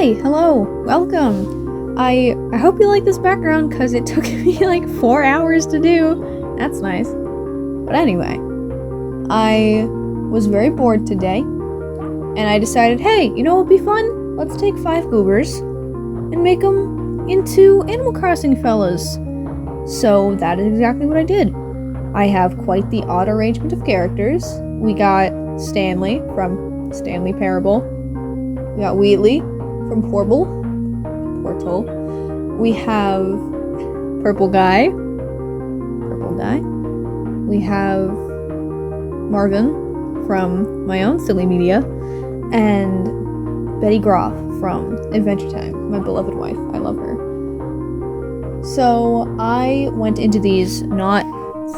Hi, hello, welcome. I hope you like this background because it took me like 4 hours to do. That's nice. But anyway, I was very bored today and I decided, hey, you know what would be fun? Let's take 5 goobers and make them into Animal Crossing fellas. So that is exactly what I did. I have quite the odd arrangement of characters. We got Stanley from Stanley Parable. We got Wheatley from Portal. We have Purple Guy. We have Marvin from my own silly media, and Betty Groff from Adventure Time, my beloved wife. I love her. So I went into these not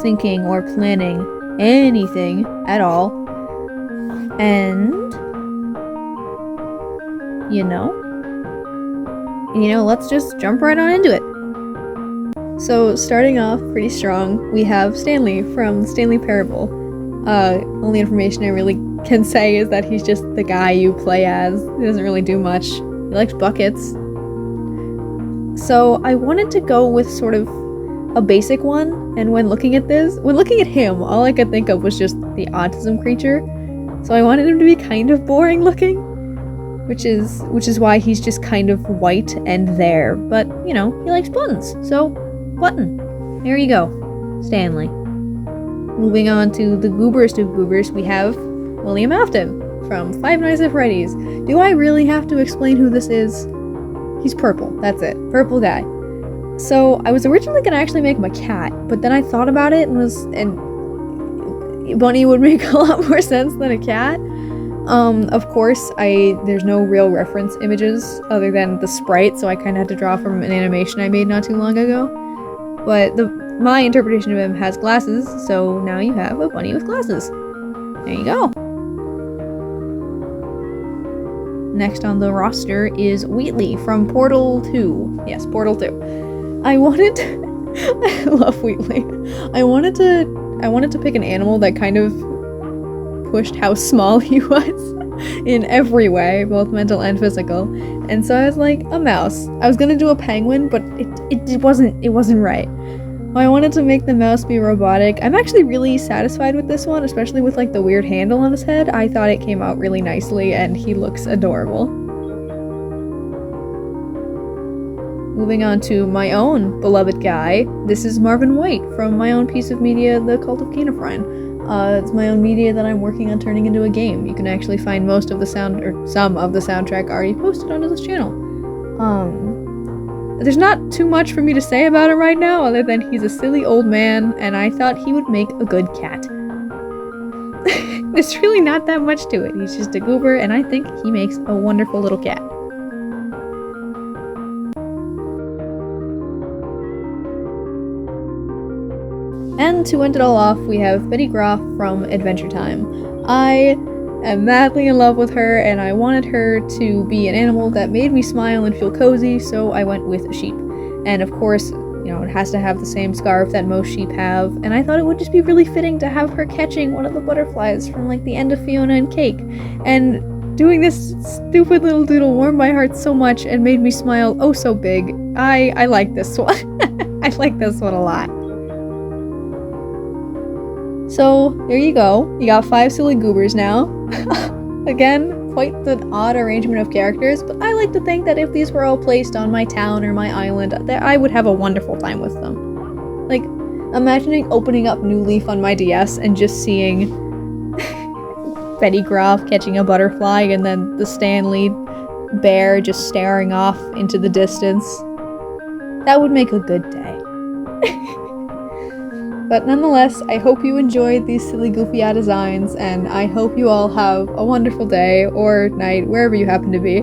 thinking or planning anything at all, and you know, let's just jump right on into it. So starting off pretty strong, we have Stanley from Stanley Parable. Only information I really can say is that he's just the guy you play as. He doesn't really do much. He likes buckets. So I wanted to go with sort of a basic one, and when looking at him, all I could think of was just the autism creature. So I wanted him to be kind of boring looking, which is why he's just kind of white and there. But, he likes buttons, so button. There you go, Stanley. Moving on to the gooberest of goobers, we have William Afton from Five Nights at Freddy's. Do I really have to explain who this is? He's purple, that's it. Purple guy. So I was originally gonna actually make him a cat, but then I thought about it and bunny would make a lot more sense than a cat. Of course, there's no real reference images other than the sprite, so I kind of had to draw from an animation I made not too long ago. But my interpretation of him has glasses, so now you have a bunny with glasses. There you go. Next on the roster is Wheatley from Portal 2. Yes, Portal 2. I love Wheatley. I wanted to pick an animal that kind of pushed how small he was in every way, both mental and physical. And so I was like, a mouse. I was gonna do a penguin, but it wasn't right. I wanted to make the mouse be robotic. I'm actually really satisfied with this one, especially with like the weird handle on his head. I thought it came out really nicely and he looks adorable. Moving on to my own beloved guy, this is Marvin White from my own piece of media, The Cult of Canifrine. It's my own media that I'm working on turning into a game. You can actually find most of the some of the soundtrack already posted onto this channel. There's not too much for me to say about him right now, other than he's a silly old man, and I thought he would make a good cat. There's really not that much to it. He's just a goober, and I think he makes a wonderful little cat. And to end it all off, we have Betty Groff from Adventure Time. I am madly in love with her, and I wanted her to be an animal that made me smile and feel cozy, so I went with a sheep. And of course, it has to have the same scarf that most sheep have, and I thought it would just be really fitting to have her catching one of the butterflies from like the end of Fiona and Cake. And doing this stupid little doodle warmed my heart so much and made me smile oh so big. I like this one. I like this one a lot. So, there you go. You got 5 silly goobers now. Again, quite the odd arrangement of characters, but I like to think that if these were all placed on my town or my island, that I would have a wonderful time with them. Like, imagining opening up New Leaf on my DS and just seeing Betty Groff catching a butterfly and then the Stanley bear just staring off into the distance. That would make a good day. But nonetheless, I hope you enjoyed these silly goofy designs, and I hope you all have a wonderful day or night, wherever you happen to be.